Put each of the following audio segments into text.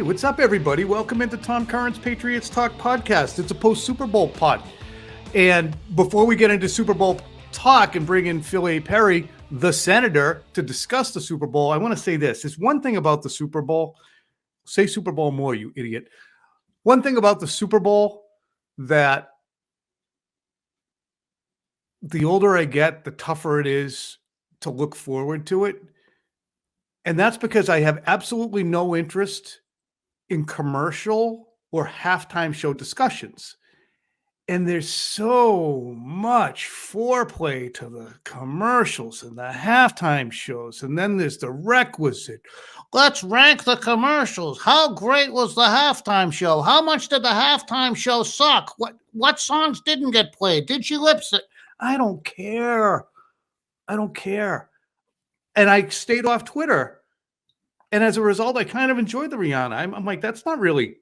what's up, everybody? Welcome into Tom Curran's Patriots Talk podcast. It's a post-Super Bowl pod. And before we get into Super Bowl talk and bring in Phil Perry, the senator, to discuss the Super Bowl, I want to say this. There's one thing about the Super Bowl. Say Super Bowl more, you idiot. One thing about the Super Bowl that the older I get, the tougher it is to look forward to it. And that's because I have absolutely no interest in commercial or halftime show discussions. And there's so much foreplay to the commercials and the halftime shows. And then there's the requisite. Let's rank the commercials. How great was the halftime show? How much did the halftime show suck? What songs didn't get played? Did she lip sync? I don't care. I don't care. And I stayed off Twitter. And as a result, I kind of enjoyed the Rihanna. I'm like, that's not really,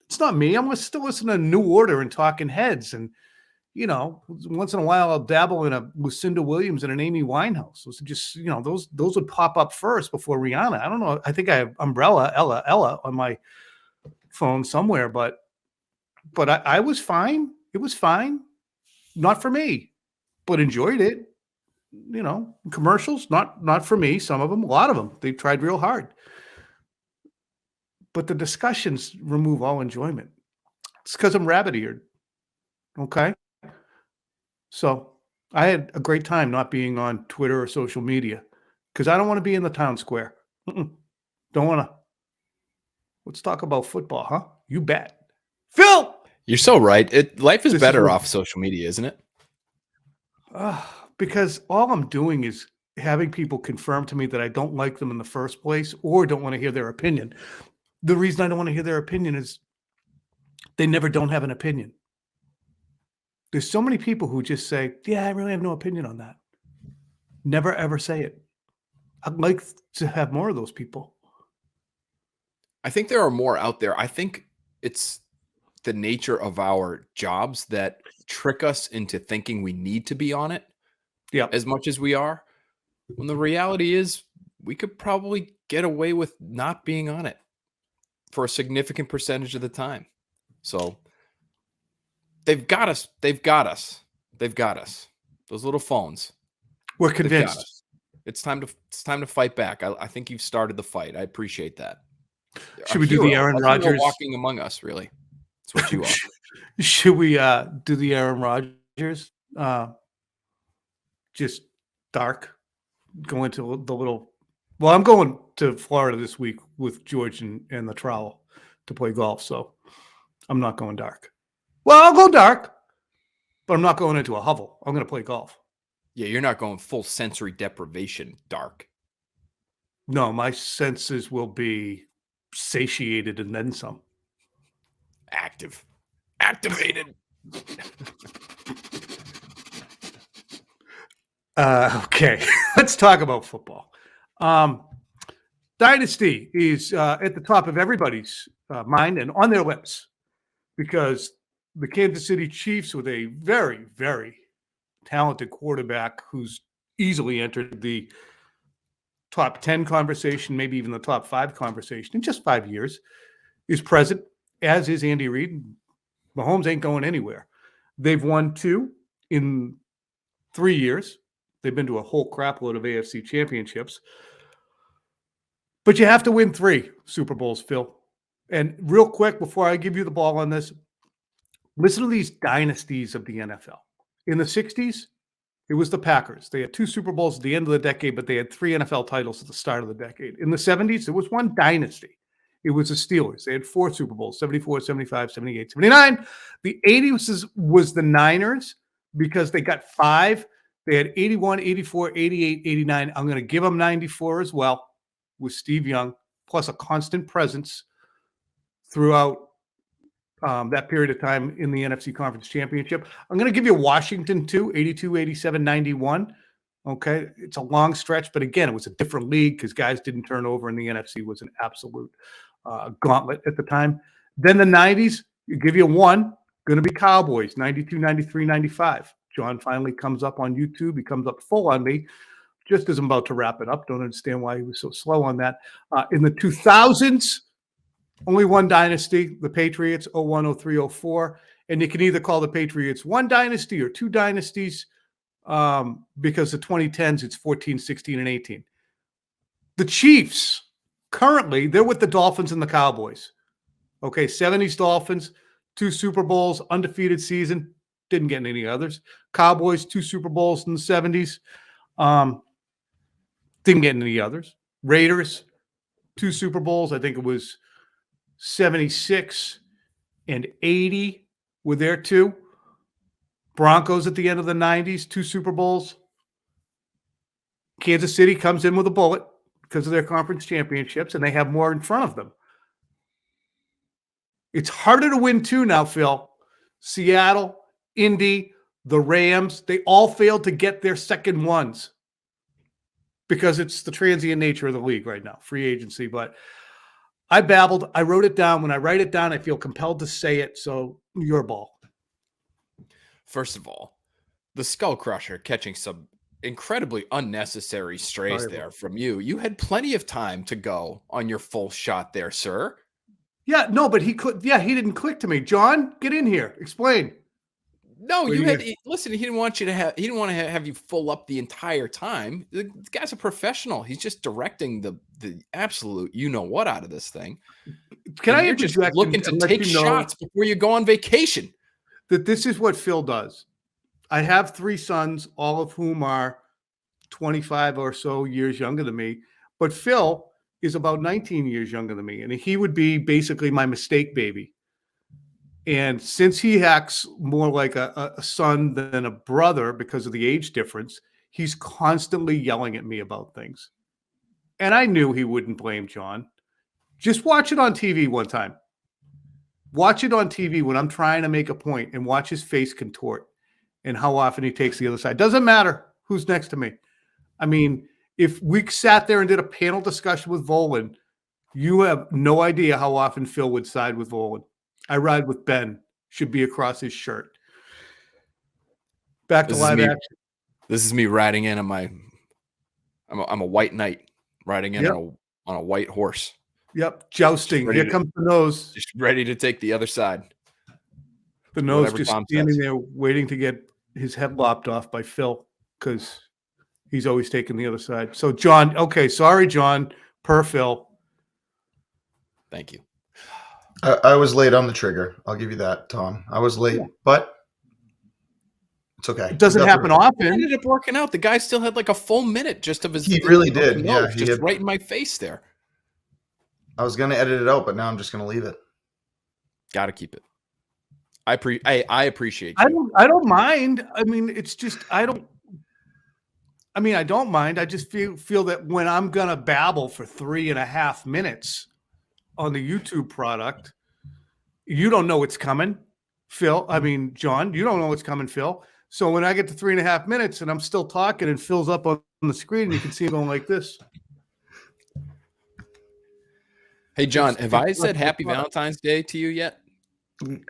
it's not me. I'm still listening to New Order and Talking Heads. And, you know, once in a while, I'll dabble in a Lucinda Williams and an Amy Winehouse. Those are just, you know, those would pop up first before Rihanna. I don't know. I think I have Umbrella, Ella on my phone somewhere. But I was fine. It was fine. Not for me, but enjoyed it. You know, commercials, not for me. Some of them, a lot of them, they tried real hard. But the discussions remove all enjoyment. It's because I'm rabbit-eared. Okay? So I had a great time not being on Twitter or social media because I don't want to be in the town square. Don't want to. Let's talk about football, huh? You bet. Phil! You're so right. Life is better off social media, isn't it? Because all I'm doing is having people confirm to me that I don't like them in the first place or don't want to hear their opinion. The reason I don't want to hear their opinion is they never don't have an opinion. There's so many people who just say, yeah, I really have no opinion on that. Never, ever say it. I'd like to have more of those people. I think there are more out there. I think it's the nature of our jobs that trick us into thinking we need to be on it. Yeah, as much as we are, when the reality is we could probably get away with not being on it for a significant percentage of the time. So they've got us. They've got us. Those little phones. We're convinced. It's time to fight back. I think you've started the fight. I appreciate that. Should we do the Aaron Rodgers walking among us? Really, that's what you are. Should we do the Aaron Rodgers? Just dark, going to the little. Well, I'm going to Florida this week with George and the trowel to play golf, so I'm not going dark. Well, I'll go dark, but I'm not going into a hovel. I'm going to play golf. Yeah, you're not going full sensory deprivation dark. No, my senses will be satiated and then some. Activated. Okay, let's talk about football. Dynasty is at the top of everybody's mind and on their lips because the Kansas City Chiefs, with a very, very talented quarterback who's easily entered the top 10 conversation, maybe even the top 5 conversation in just 5 years, is present, as is Andy Reid. Mahomes ain't going anywhere. They've won 2 in 3 years. They've been to a whole crapload of AFC championships. But you have to win 3 Super Bowls, Phil. And real quick, before I give you the ball on this, listen to these dynasties of the NFL. In the 60s, it was the Packers. They had 2 Super Bowls at the end of the decade, but they had 3 NFL titles at the start of the decade. In the 70s, there was one dynasty. It was the Steelers. They had 4 Super Bowls, 74, 75, 78, 79. The 80s was the Niners because they got 5. They had 81, 84, 88, 89. I'm going to give them 94 as well with Steve Young, plus a constant presence throughout that period of time in the NFC Conference Championship. I'm going to give you Washington too, 82, 87, 91. Okay, it's a long stretch, but again, it was a different league because guys didn't turn over, and the NFC was an absolute gauntlet at the time. Then the 90s, you give you one, going to be Cowboys, 92, 93, 95. John finally comes up on YouTube. He comes up full on me just as I'm about to wrap it up. Don't understand why he was so slow on that. In the 2000s, Only one dynasty, the Patriots, 01, 03, 04. And you can either call the Patriots one dynasty or two dynasties, because the 2010s, it's 14, 16, and 18. The Chiefs, currently, they're with the Dolphins and the Cowboys. Okay, 70s Dolphins, 2 Super Bowls, undefeated season, didn't get any others. Cowboys, 2 Super Bowls in the 70s, didn't get any others. Raiders, 2 Super Bowls, I think it was 76 and 80 were there too. Broncos at the end of the 90s, 2 Super Bowls. Kansas City comes in with a bullet because of their conference championships, and they have more in front of them. It's harder to win too now, Phil. Seattle, Indy, the Rams, they all failed to get their second ones because it's the transient nature of the league right now, free agency. But I babbled. I wrote it down. When I write it down, I feel compelled to say it. So your ball. First of all, the Skull Crusher catching some incredibly unnecessary strays there from you. You had plenty of time to go on your full shot there, sir. Yeah, no, but he could. Yeah, he didn't click to me. John, get in here. Explain. No, you had listen. He didn't want you to have. He didn't want to have you full up the entire time. The guy's a professional. He's just directing the absolute you know what out of this thing. Can I just looking to take shots before you go on vacation? That this is what Phil does. I have 3 sons, all of whom are 25 or so years younger than me. But Phil is about 19 years younger than me, and he would be basically my mistake baby. And since he acts more like a son than a brother because of the age difference, he's constantly yelling at me about things. And I knew he wouldn't blame John. Just watch it on TV one time. Watch it on TV when I'm trying to make a point and watch his face contort and how often he takes the other side. Doesn't matter who's next to me. I mean, if we sat there and did a panel discussion with Volan, you have no idea how often Phil would side with Volan. I ride with Ben. Should be across his shirt. Back to live action. This is me riding in on my. I'm a white knight riding in on a white horse. Yep, jousting. Here comes the nose. Just ready to take the other side. The nose just standing there waiting to get his head lopped off by Phil because he's always taking the other side. So, John, okay, sorry, John, per Phil. Thank you. I was late on the trigger. I'll give you that, Tom. I was late, but it's okay. It doesn't happen often. It ended up working out. The guy still had like a full minute just of his. He really did. Yeah, he just right in my face there. I was going to edit it out, but now I'm just going to leave it. Got to keep it. I appreciate you. I don't mind. I mean, it's just I don't mind. I just feel that when I'm gonna babble for 3.5 minutes on the YouTube product, you don't know what's coming, Phil. I mean, John, you don't know what's coming, Phil. So when I get to 3.5 minutes and I'm still talking and Phil's up on the screen, you can see him going like this. Hey, John, have I said Happy Valentine's Day to you yet?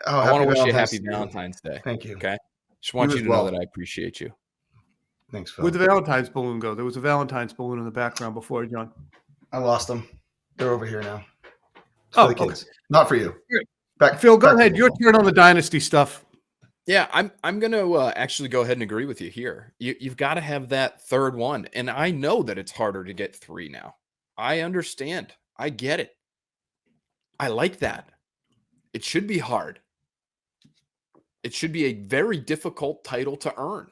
Oh, I want to wish you a Happy Valentine's Day. Thank you. Okay. Just want you to know that I appreciate you. Thanks, Phil. Where'd the Valentine's balloon go? There was a Valentine's balloon in the background before, John. I lost them. They're over here now. For the kids. Okay. Not for you. Back, Phil, go ahead. Your turn on the dynasty stuff. Yeah, I'm going to actually go ahead and agree with you here. You've got to have that third one. And I know that it's harder to get 3 now. I understand. I get it. I like that. It should be hard. It should be a very difficult title to earn.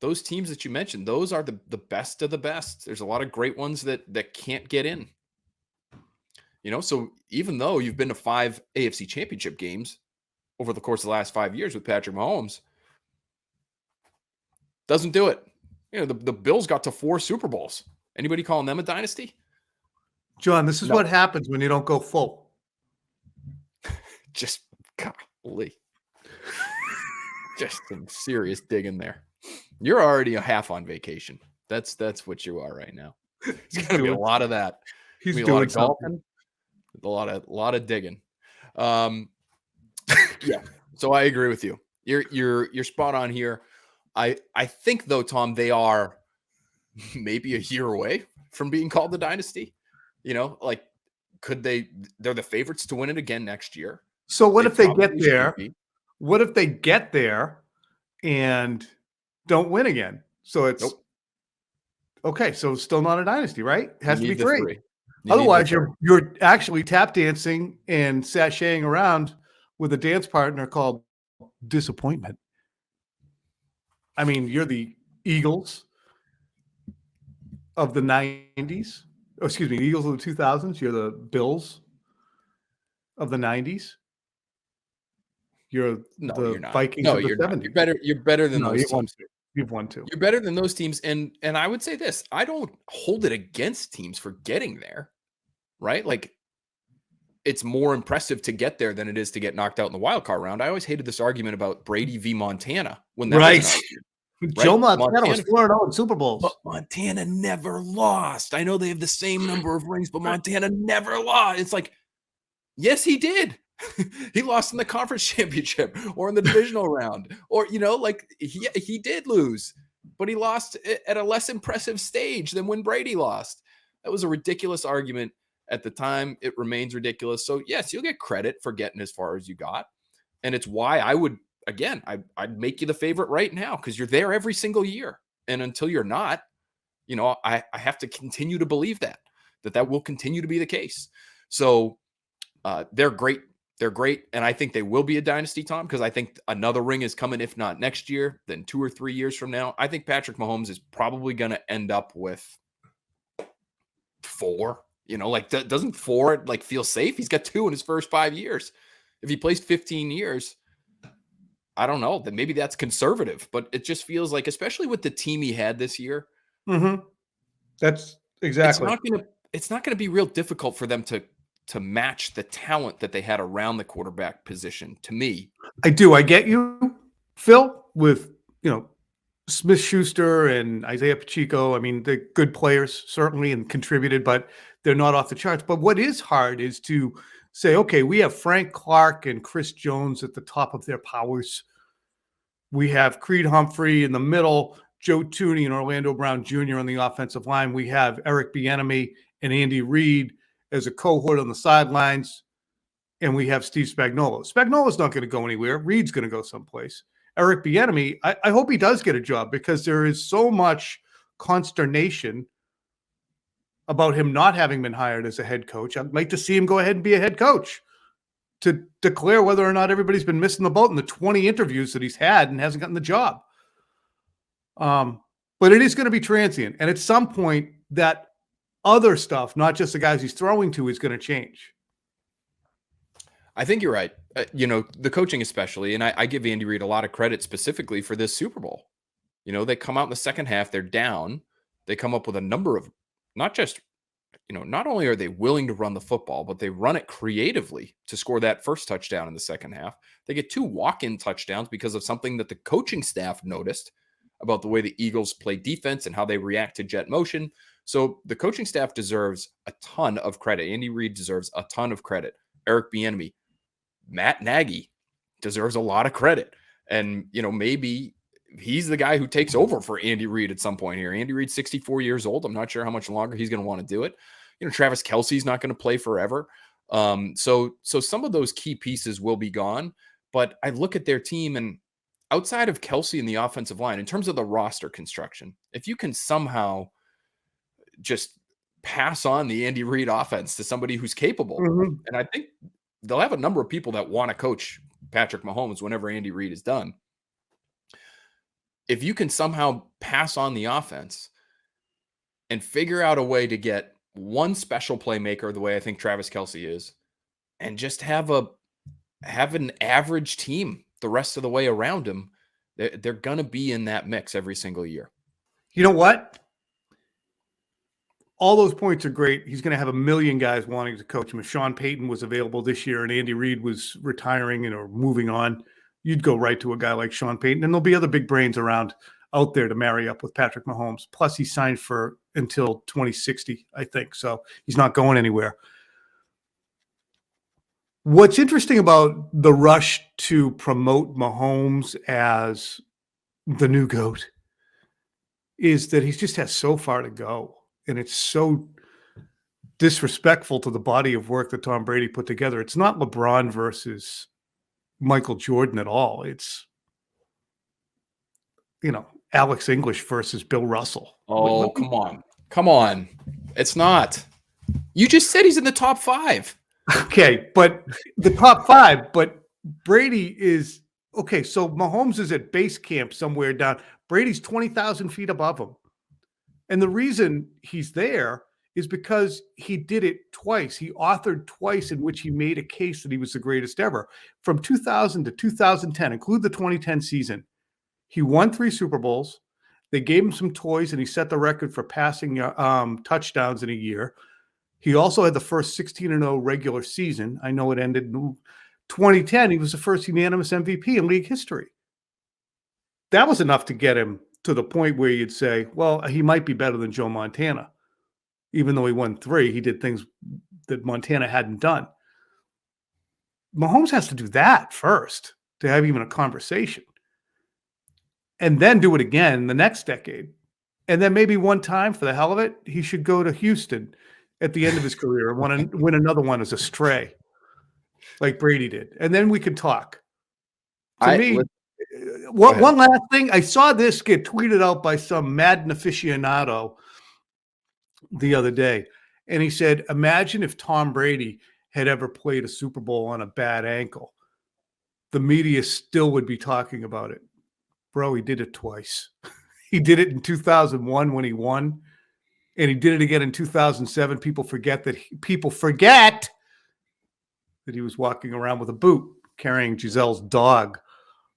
Those teams that you mentioned, those are the best of the best. There's a lot of great ones that can't get in. You know, so even though you've been to 5 AFC championship games over the course of the last 5 years with Patrick Mahomes, doesn't do it. You know, the Bills got to 4 Super Bowls. Anybody calling them a dynasty? John, this is what happens when you don't go full. Just golly. Just some serious digging there. You're already a half on vacation. That's what you are right now. It's going to be a lot of that. He's doing a lot of golfing, a lot of digging. Yeah. So I agree with you. You're spot on here. I think though, Tom, they are maybe a year away from being called the dynasty. You know, like could they? They're the favorites to win it again next year. So what if they get probably should there? be. What if they get there and don't win again? So it's Nope. okay. So it's still not a dynasty, right? It has You to be need the 3. three. You need the Otherwise, three. you're actually tap dancing and sashaying around with a dance partner called disappointment. I mean, you're the Eagles of the 90s. Oh, excuse me, the Eagles of the 2000s. You're the Bills of the 90s. You're No, the you're not. Vikings No, of the you're 70s. not. You're better than No, those you've won teams. 2. You've won 2. You're better than those teams. And I would say this, I don't hold it against teams for getting there, right? Like, it's more impressive to get there than it is to get knocked out in the wild card round. I always hated this argument about Brady v. Montana when that Right. was an argument. Joe Montana was Montana- 4-0 in Super Bowls. But Montana never lost. I know they have the same number of rings, but Montana never lost. It's like, yes, he did. He lost in the conference championship or in the divisional round, or like he did lose, but he lost at a less impressive stage than when Brady lost. That was a ridiculous argument at the time. It remains ridiculous. So yes, you'll get credit for getting as far as you got, and it's why I would I'd make you the favorite right now because you're there every single year, and until you're not, I have to continue to believe that will continue to be the case. So they're great. They're great. And I think they will be a dynasty, Tom, because I think another ring is coming, if not next year, then 2 or 3 years from now. I think Patrick Mahomes is probably going to end up with 4. Doesn't 4 feel safe? He's got 2 in his first 5 years. If he plays 15 years, I don't know. Then maybe that's conservative, but it just feels like, especially with the team he had this year, That's exactly. It's not going to be real difficult for them to match the talent that they had around the quarterback position. To me, I do. I get you, Phil, with Smith-Schuster and Isaiah Pacheco. I mean, they're good players, certainly, and contributed, but they're not off the charts. But what is hard is to say, okay, we have Frank Clark and Chris Jones at the top of their powers. We have Creed Humphrey in the middle, Joe Tooney and Orlando Brown Jr. on the offensive line. We have Eric Bieniemy and Andy Reid as a cohort on the sidelines, and we have Steve Spagnuolo. Spagnuolo's not going to go anywhere. Reid's going to go someplace. Eric Bieniemy, I hope he does get a job because there is so much consternation about him not having been hired as a head coach. I'd like to see him go ahead and be a head coach to declare whether or not everybody's been missing the boat in the 20 interviews that he's had and hasn't gotten the job. But it is going to be transient. And at some point, that other stuff, not just the guys he's throwing to, is going to change. I think you're right. The coaching especially, and I give Andy Reid a lot of credit specifically for this Super Bowl. They come out in the second half, they're down. They come up with a number of not only are they willing to run the football, but they run it creatively to score that first touchdown in the second half. They get 2 walk-in touchdowns because of something that the coaching staff noticed about the way the Eagles play defense and how they react to jet motion. So the coaching staff deserves a ton of credit. Andy Reid deserves a ton of credit. Eric Bieniemy, Matt Nagy deserves a lot of credit. And, maybe he's the guy who takes over for Andy Reid at some point here. Andy Reid's 64 years old. I'm not sure how much longer he's going to want to do it. Travis Kelce's not going to play forever. So some of those key pieces will be gone. But I look at their team, and outside of Kelce and the offensive line, in terms of the roster construction, if you can somehow just pass on the Andy Reid offense to somebody who's capable, and I think they'll have a number of people that want to coach Patrick Mahomes whenever Andy Reid is done. If you can somehow pass on the offense and figure out a way to get one special playmaker the way I think Travis Kelce is, and just have an average team the rest of the way around him, they're going to be in that mix every single year. You know what? All those points are great. He's going to have a million guys wanting to coach him. If Sean Payton was available this year and Andy Reid was retiring or moving on, you'd go right to a guy like Sean Payton. And there'll be other big brains around out there to marry up with Patrick Mahomes. Plus, he signed for until 2060, I think. So he's not going anywhere. What's interesting about the rush to promote Mahomes as the new GOAT is that he just has so far to go. And it's so disrespectful to the body of work that Tom Brady put together. It's not LeBron versus Michael Jordan at all. It's, Alex English versus Bill Russell. Oh, come on. Come on. It's not. You just said he's in the top 5. Okay, but the top 5, but Brady is okay. So Mahomes is at base camp somewhere down. Brady's 20,000 feet above him. And the reason he's there is because he did it twice. He authored twice in which he made a case that he was the greatest ever. From 2000 to 2010, include the 2010 season, he won 3 Super Bowls. They gave him some toys, and he set the record for passing touchdowns in a year. He also had the first 16-0 regular season. I know it ended in 2010. He was the first unanimous MVP in league history. That was enough to get him to the point where you'd say, well, he might be better than Joe Montana. Even though he won 3, he did things that Montana hadn't done. Mahomes has to do that first to have even a conversation. And then do it again the next decade. And then maybe one time, for the hell of it, he should go to Houston at the end of his career and win another one as a stray, like Brady did. And then we could talk. One last thing. I saw this get tweeted out by some Madden aficionado the other day. And he said, imagine if Tom Brady had ever played a Super Bowl on a bad ankle. The media still would be talking about it. Bro, he did it twice. He did it in 2001 when he won. And he did it again in 2007. People forget that he was walking around with a boot, carrying Giselle's dog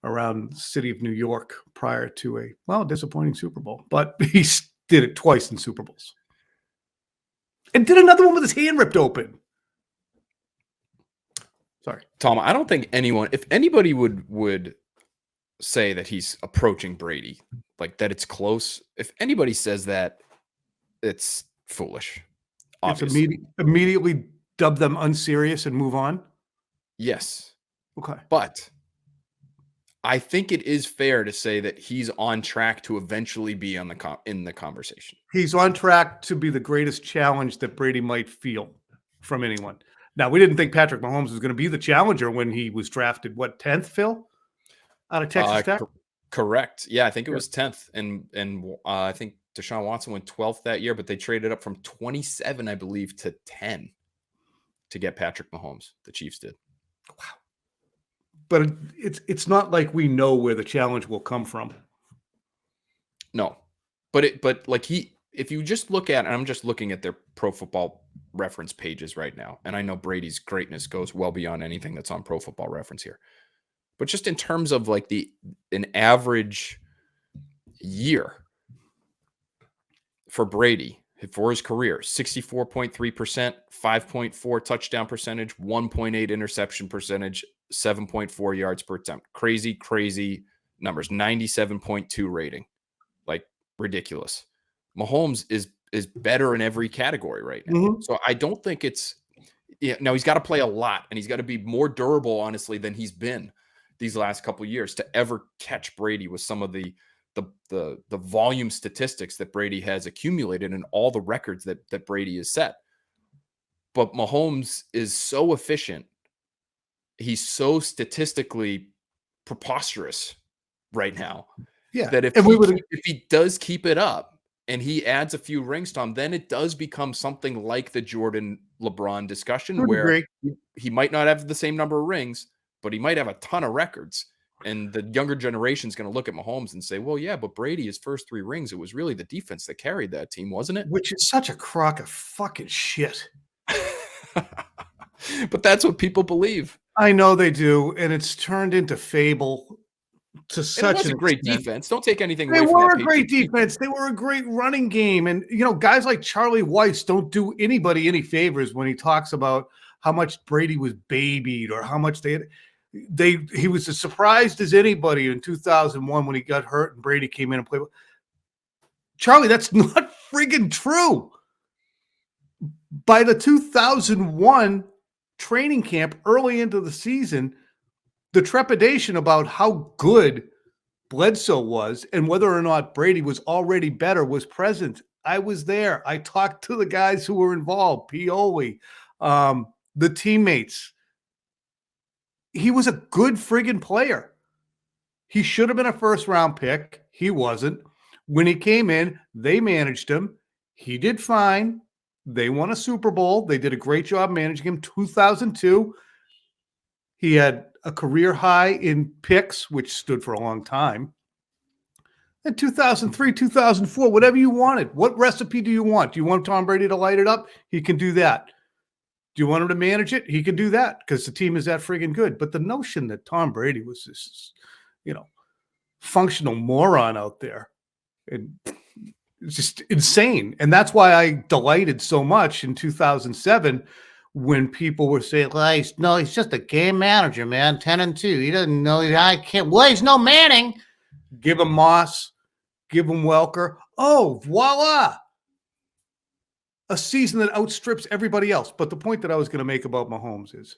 around the city of New York prior to a disappointing Super Bowl. But he did it twice in Super Bowls. And did another one with his hand ripped open. Sorry. Tom, I don't think if anybody would say that he's approaching Brady, like that it's close, if anybody says that, it's foolish. Obviously. It's immediately dub them unserious and move on? Yes. Okay. But I think it is fair to say that he's on track to eventually be in the conversation. He's on track to be the greatest challenge that Brady might feel from anyone. Now, we didn't think Patrick Mahomes was going to be the challenger when he was drafted, 10th, Phil? Out of Texas Tech? Correct. Yeah, I think it was 10th. And I think Deshaun Watson went 12th that year, but they traded up from 27, I believe, to 10 to get Patrick Mahomes. The Chiefs did. Wow. But it's not like we know where the challenge will come from. No. But if you just look at, and I'm just looking at their Pro Football Reference pages right now, and I know Brady's greatness goes well beyond anything that's on Pro Football Reference here. But just in terms of like an average year for Brady for his career, 64.3%, 5.4 touchdown percentage, 1.8 interception percentage, 7.4 yards per attempt. Crazy numbers. 97.2 rating. Like ridiculous. Mahomes is better in every category right now. Mm-hmm. So I don't think it's now he's got to play a lot, and he's got to be more durable, honestly, than he's been these last couple of years to ever catch Brady with some of the volume statistics that Brady has accumulated and all the records that Brady has set. But Mahomes is so efficient. He's so statistically preposterous right now. Yeah. That if he does keep it up and he adds a few rings to him, then it does become something like the Jordan LeBron discussion where he might not have the same number of rings, but he might have a ton of records. And the younger generation is going to look at Mahomes and say, well, yeah, but Brady, his first 3 rings, it was really the defense that carried that team, wasn't it? Which is such a crock of fucking shit. But that's what people believe. I know they do. And it's turned into fable to such a great defense. Don't take anything away from that. They were a great defense. They were a great running game. And, guys like Charlie Weiss don't do anybody any favors when he talks about how much Brady was babied or how much he was as surprised as anybody in 2001 when he got hurt and Brady came in and played. Charlie, that's not friggin' true. By the 2001 training camp early into the season, the trepidation about how good Bledsoe was, and whether or not Brady was already better was present. I was there. I talked to the guys who were involved, Pioli, the teammates. He was a good friggin' player. He should have been a first-round pick. He wasn't. When he came in, they managed him. He did fine. They won a Super Bowl. They did a great job managing him. 2002, he had a career high in picks, which stood for a long time. And 2003, 2004, whatever you wanted. What recipe do you want? Do you want Tom Brady to light it up? He can do that. Do you want him to manage it? He can do that because the team is that friggin' good. But the notion that Tom Brady was this, functional moron out there, and it's just insane. And that's why I delighted so much in 2007 when people were saying, well, he's just a game manager, man, 10-2. He doesn't know. I can't. Well, he's no Manning. Give him Moss. Give him Welker. Oh, voila. A season that outstrips everybody else. But the point that I was going to make about Mahomes is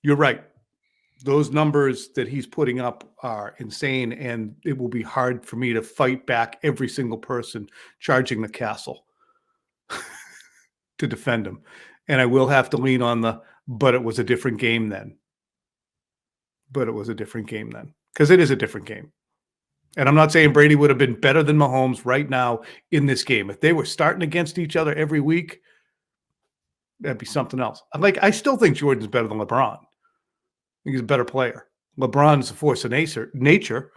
you're right. Those numbers that he's putting up are insane, and it will be hard for me to fight back every single person charging the castle to defend him. And I will have to lean on but it was a different game then. But it was a different game then, because it is a different game. And I'm not saying Brady would have been better than Mahomes right now in this game. If they were starting against each other every week, that'd be something else. I still think Jordan's better than LeBron. I think he's a better player. LeBron is a force of nature.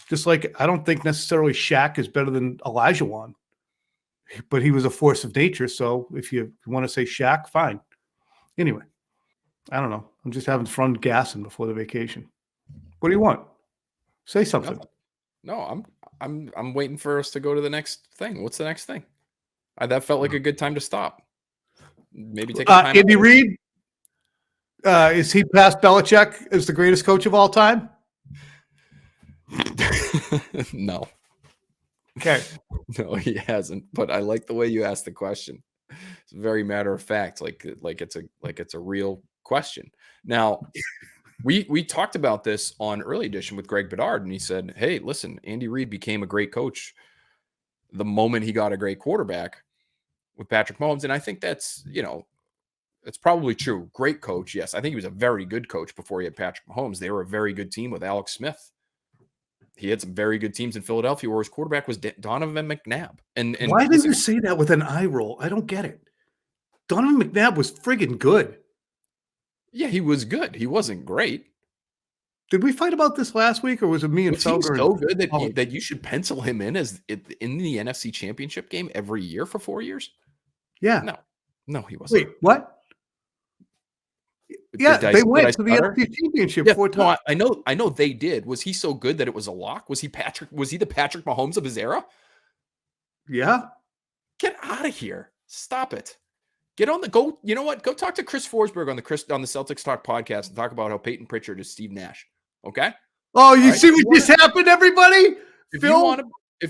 Just like I don't think necessarily Shaq is better than Olajuwon. But he was a force of nature. So if you want to say Shaq, fine. Anyway, I don't know. I'm just having fun gassing before the vacation. What do you want? Say something. No, I'm waiting for us to go to the next thing. What's the next thing? That felt like a good time to stop. Maybe take a time. Andy Reid, is he past Belichick as the greatest coach of all time? No. Okay. No, he hasn't. But I like the way you asked the question. It's very matter of fact, like it's a real question. Now, we talked about this on Early Edition with Greg Bedard, and he said, hey, listen, Andy Reid became a great coach the moment he got a great quarterback with Patrick Mahomes. And I think that's, it's probably true. Great coach. Yes. I think he was a very good coach before he had Patrick Mahomes. They were a very good team with Alex Smith. He had some very good teams in Philadelphia where his quarterback was Donovan McNabb. And why did you say that with an eye roll? I don't get it. Donovan McNabb was friggin' good. Yeah, he was good. He wasn't great. Did we fight about this last week, or was it me and Felger? So good that you should pencil him in as in the NFC Championship game every year for 4 years? Yeah. No, he wasn't. Wait, what? Yeah, they went to the NFC Championship 4 times. No, I know they did. Was he so good that it was a lock? Was he the Patrick Mahomes of his era? Yeah. Get out of here. Stop it. Get on go. You know what? Go talk to Chris Forsberg on the Celtics Talk podcast and talk about how Peyton Pritchard is Steve Nash. Okay. Oh, you see what just happened, everybody? Phil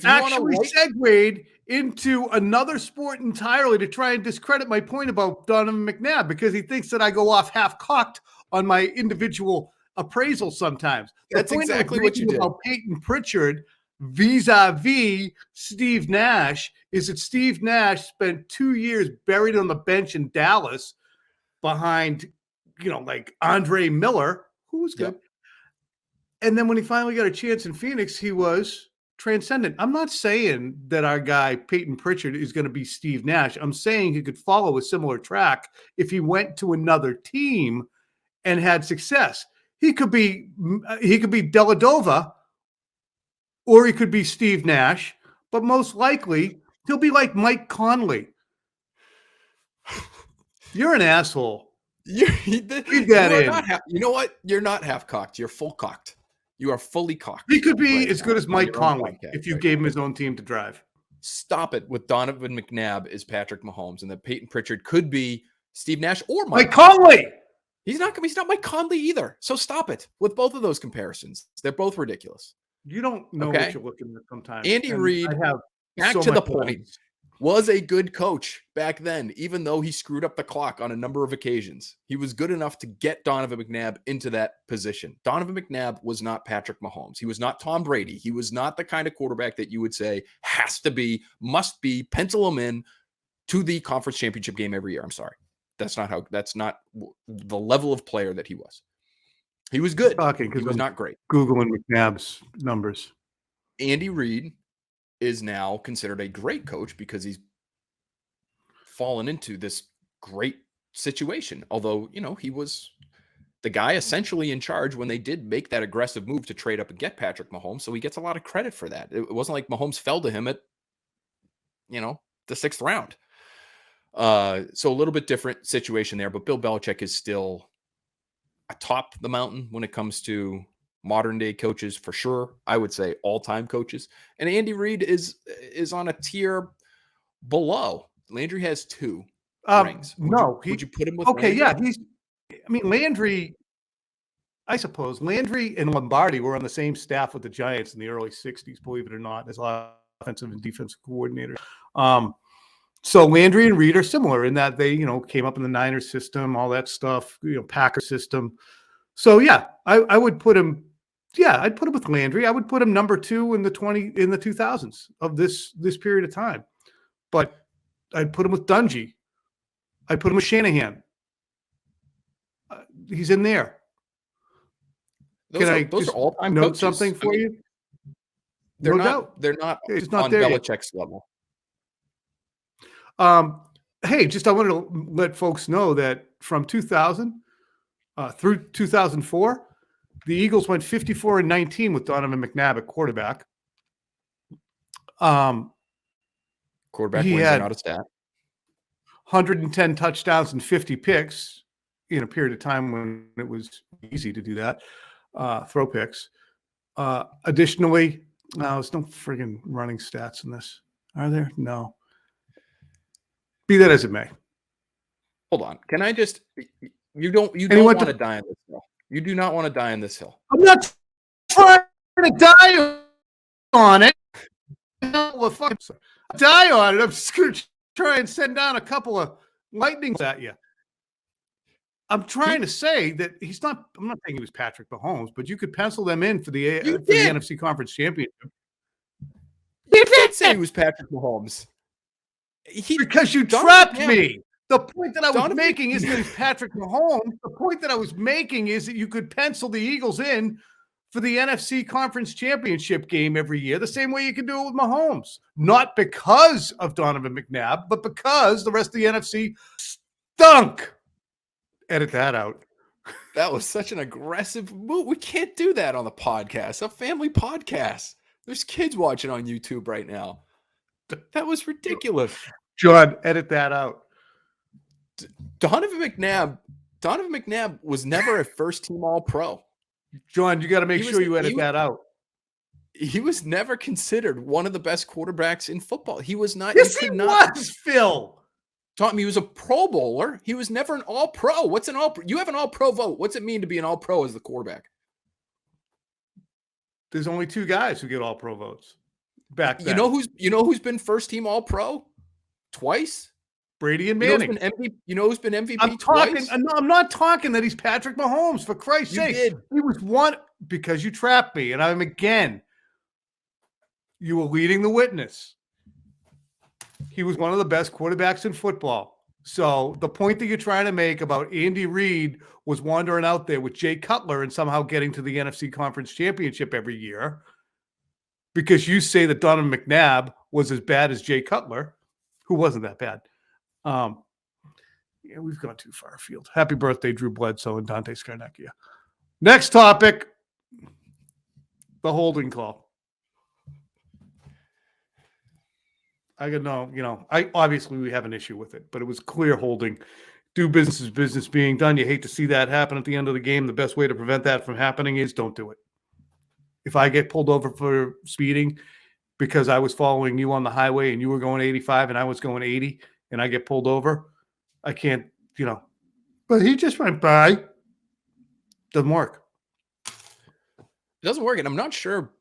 actually segued into another sport entirely to try and discredit my point about Donovan McNabb because he thinks that I go off half-cocked on my individual appraisal sometimes. That's exactly what you did. About Peyton Pritchard vis-a-vis Steve Nash is that Steve Nash spent 2 years buried on the bench in Dallas behind, like Andre Miller, who was good. Yep. And then when he finally got a chance in Phoenix, he was transcendent. I'm not saying that our guy Peyton Pritchard is going to be Steve Nash. I'm saying he could follow a similar track if he went to another team and had success. He could be Deladova, or he could be Steve Nash, but most likely he'll be like Mike Conley. You're an asshole. You know what? You're not half-cocked. You're full-cocked. You are fully cocked. He could be as good as Mike Conley if you gave him his own team to drive. Stop it with Donovan McNabb is Patrick Mahomes, and that Peyton Pritchard could be Steve Nash or Mike Conley. He's not Mike Conley either. So stop it with both of those comparisons. They're both ridiculous. You don't know what you're looking at sometimes. Andy Reid, back to the point. was a good coach back then, even though he screwed up the clock on a number of occasions. He was good enough to get Donovan McNabb into that position. Donovan McNabb was not Patrick Mahomes. He was not Tom Brady. He was not the kind of quarterback that you would say has to be, must be, pencil him in to the conference championship game every year. I'm sorry. That's not the level of player that he was. He was good. He was not great. Googling McNabb's numbers. Andy Reid is now considered a great coach because he's fallen into this great situation. Although, he was the guy essentially in charge when they did make that aggressive move to trade up and get Patrick Mahomes. So he gets a lot of credit for that. It wasn't like Mahomes fell to him at, the 6th round. So a little bit different situation there, but Bill Belichick is still atop the mountain when it comes to modern day coaches, for sure. I would say all-time coaches. And Andy Reid is on a tier below. Landry has 2 rings. Would you put him with okay, Landry? yeah. Landry, I suppose Landry and Lombardi were on the same staff with the Giants in the early 60s, believe it or not, as offensive and defensive coordinators. So Landry and Reid are similar in that they, came up in the Niners system, all that stuff, Packer system. So yeah, I would put him. Yeah, I'd put him with Landry. I would put him number 2 in the 2000s of this period of time. But I'd put him with Dungy. I'd put him with Shanahan. He's in there. Those are all-time note coaches. Something for you? They're No not. doubt. They're not It's not on there yet. Belichick's level. Hey, I wanted to let folks know that from 2000 through 2004, the Eagles went 54-19 with Donovan McNabb at quarterback. Quarterback he wins had are not a stat. 110 touchdowns and 50 picks in a period of time when it was easy to do that, throw picks. Additionally, there's no friggin' running stats in this. Are there? No. Be that as it may. Hold on. Can I just you don't want to die on this hill. You do not want to die on this hill. I'm not trying to die on it. Die on it. I'm just going to try and send down a couple of lightnings at you. I'm trying to say that he's not. I'm not saying he was Patrick Mahomes, but you could pencil them in for the NFC Conference Championship. You did say he was Patrick Mahomes. Because you trapped me. The point that I was making isn't that he's Patrick Mahomes. The point that I was making is that you could pencil the Eagles in for the NFC Conference Championship game every year, the same way you can do it with Mahomes. Not because of Donovan McNabb, but because the rest of the NFC stunk. Edit that out. That was such an aggressive move. We can't do that on the podcast. A family podcast. There's kids watching on YouTube right now. That was ridiculous. John, edit that out. Donovan McNabb was never a first-team All-Pro. John, you got to make sure you edit that out. He was never considered one of the best quarterbacks in football. He was not. Yes, he was, Phil. Tom, he was a Pro Bowler. He was never an All-Pro. What's an All-Pro? You have an All-Pro vote. What's it mean to be an All-Pro as the quarterback? There's only 2 guys who get All-Pro votes. Back then. You know who's been first-team All-Pro twice? Brady and Manning. You know who's been MVP twice? I'm not talking that he's Patrick Mahomes, for Christ's sake. He was one because you trapped me, and I'm again. You were leading the witness. He was one of the best quarterbacks in football. So the point that you're trying to make about Andy Reid was wandering out there with Jay Cutler and somehow getting to the NFC Conference Championship every year because you say that Donovan McNabb was as bad as Jay Cutler, who wasn't that bad. Yeah, we've gone too far afield. Happy birthday, Drew Bledsoe and Dante Scarnecchia. Next topic, the holding call. Obviously we have an issue with it, but it was clear holding. Do business as business being done. You hate to see that happen at the end of the game. The best way to prevent that from happening is don't do it. If I get pulled over for speeding because I was following you on the highway and you were going 85 and I was going 80 and I get pulled over, I can't, but he just went by. Doesn't work. It doesn't work. And I'm not sure,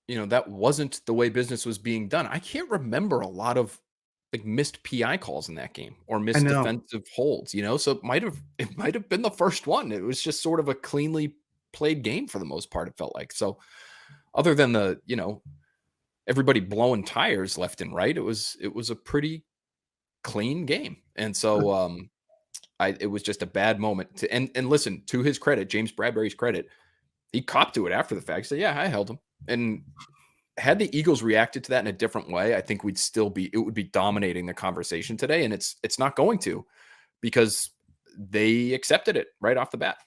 that wasn't the way business was being done. I can't remember a lot of like missed PI calls in that game or missed defensive holds, so it might have been the first one. It was just sort of a cleanly played game for the most part, it felt like. So other than the, everybody blowing tires left and right, it was a pretty clean game. And so it was just a bad moment and listen, to his credit, James Bradbury's credit, he copped to it after the fact. He said, yeah, I held him. And had the Eagles reacted to that in a different way, I think it would be dominating the conversation today. And it's not going to, because they accepted it right off the bat.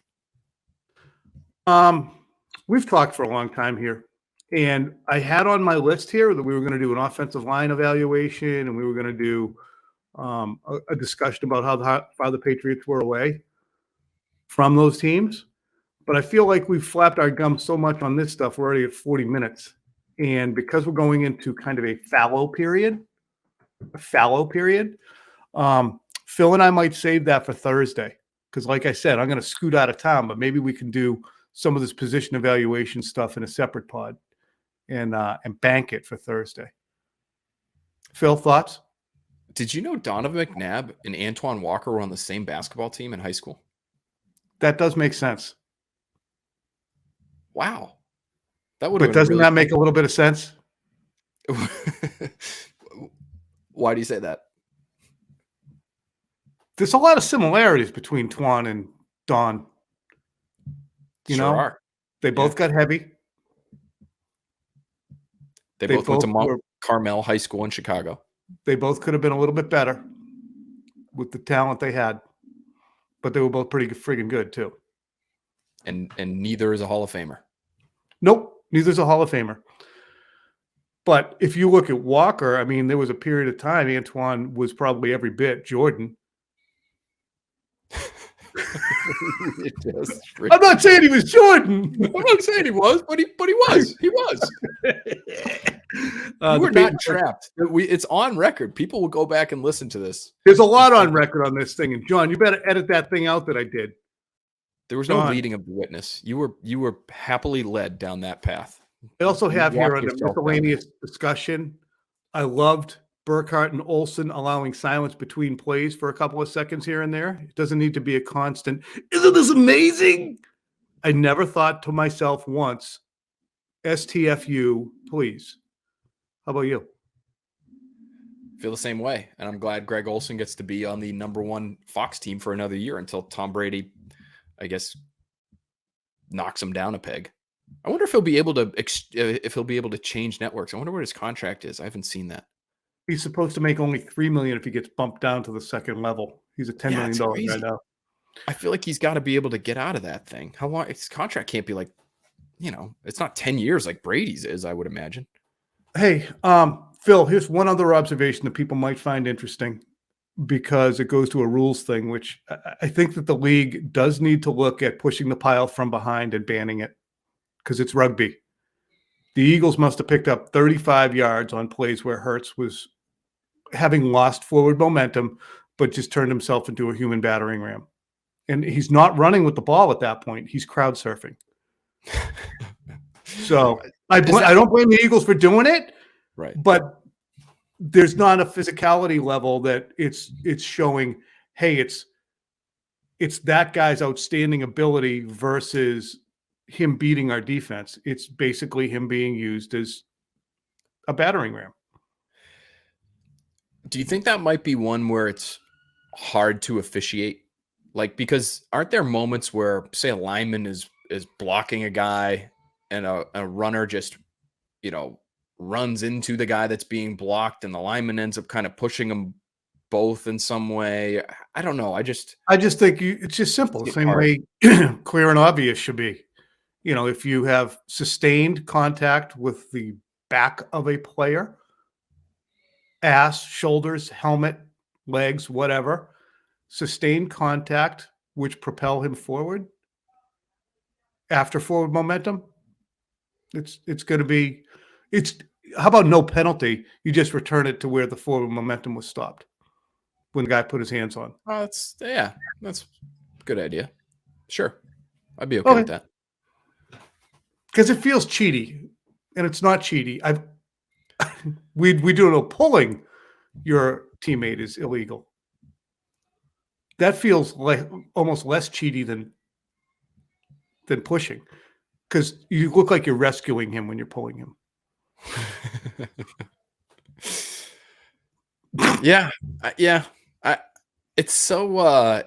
We've talked for a long time here, and I had on my list here that we were going to do an offensive line evaluation, and we were going to do a discussion about how far the Patriots were away from those teams. But I feel like we've flapped our gums so much on this stuff, we're already at 40 minutes. And because we're going into kind of a fallow period, Phil and I might save that for Thursday. Because like I said, I'm going to scoot out of town, but maybe we can do some of this position evaluation stuff in a separate pod and bank it for Thursday. Phil, thoughts? Did you know Donovan McNabb and Antoine Walker were on the same basketball team in high school? That does make sense. Wow. But doesn't that make a little bit of sense? Why do you say that? There's a lot of similarities between Twan and Don. They both got heavy. They both went to Mount Carmel High School in Chicago. They both could have been a little bit better with the talent they had, but they were both pretty friggin' good too. And neither is a Hall of Famer. Nope, neither's a Hall of Famer. But if you look at Walker, I mean, there was a period of time Antoine was probably every bit Jordan. I'm not saying he was Jordan. I'm not saying he was, but he was. He was. You were not trapped. It's on record. People will go back and listen to this. There's a lot on record on this thing. And John, you better edit that thing out that I did. There was no leading of the witness. You were happily led down that path. I also have here under miscellaneous discussion, I loved Burkhart and Olsen allowing silence between plays for a couple of seconds here and there. It doesn't need to be a constant, isn't this amazing? I never thought to myself once, STFU, please. How about you? Feel the same way. And I'm glad Greg Olsen gets to be on the #1 Fox team for another year until Tom Brady, I guess, knocks him down a peg. I wonder if he'll be able to change networks. I wonder what his contract is. I haven't seen that. He's supposed to make only $3 million if he gets bumped down to the second level. He's a $10 million guy now. I feel like he's got to be able to get out of that thing. How long? His contract can't be like, it's not 10 years like Brady's is, I would imagine. Hey, Phil, here's one other observation that people might find interesting because it goes to a rules thing, which I think that the league does need to look at pushing the pile from behind and banning it because it's rugby. The Eagles must have picked up 35 yards on plays where Hurts was having lost forward momentum, but just turned himself into a human battering ram. And he's not running with the ball at that point. He's crowd surfing. So I don't blame the Eagles for doing it, right? But there's not a physicality level that it's showing, hey, it's that guy's outstanding ability versus him beating our defense. It's basically him being used as a battering ram. Do you think that might be one where it's hard to officiate? Like, because aren't there moments where, say, a lineman is blocking a guy and a runner just, runs into the guy that's being blocked and the lineman ends up kind of pushing them both in some way? I don't know. I just think it's just simple. The same way clear and obvious should be. If you have sustained contact with the back of a player, ass, shoulders, helmet, legs, whatever, sustained contact, which propel him forward after forward momentum, it's going to be, how about no penalty? You just return it to where the forward momentum was stopped when the guy put his hands on. That's a good idea. Sure. I'd be okay with that. Because it feels cheaty, and it's not cheaty. We do no pulling your teammate is illegal. That feels like almost less cheaty than pushing, because you look like you're rescuing him when you're pulling him. Yeah. It's so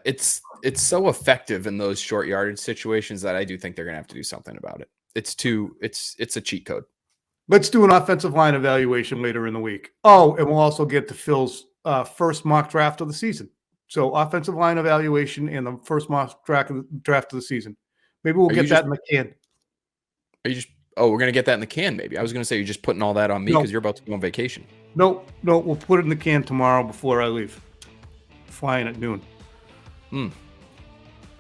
effective in those short yardage situations that I do think they're going to have to do something about it. It's a cheat code. Let's do an offensive line evaluation later in the week. Oh, and we'll also get to Phil's first mock draft of the season. So offensive line evaluation and the first mock draft of the season. Maybe we'll get that in the can. We're going to get that in the can maybe. I was going to say you're just putting all that on me because you're about to go on vacation. No, we'll put it in the can tomorrow before I leave. Flying at noon.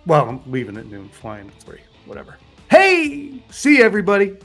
Well, I'm leaving at noon, flying at 3, whatever. Hey, see you, everybody.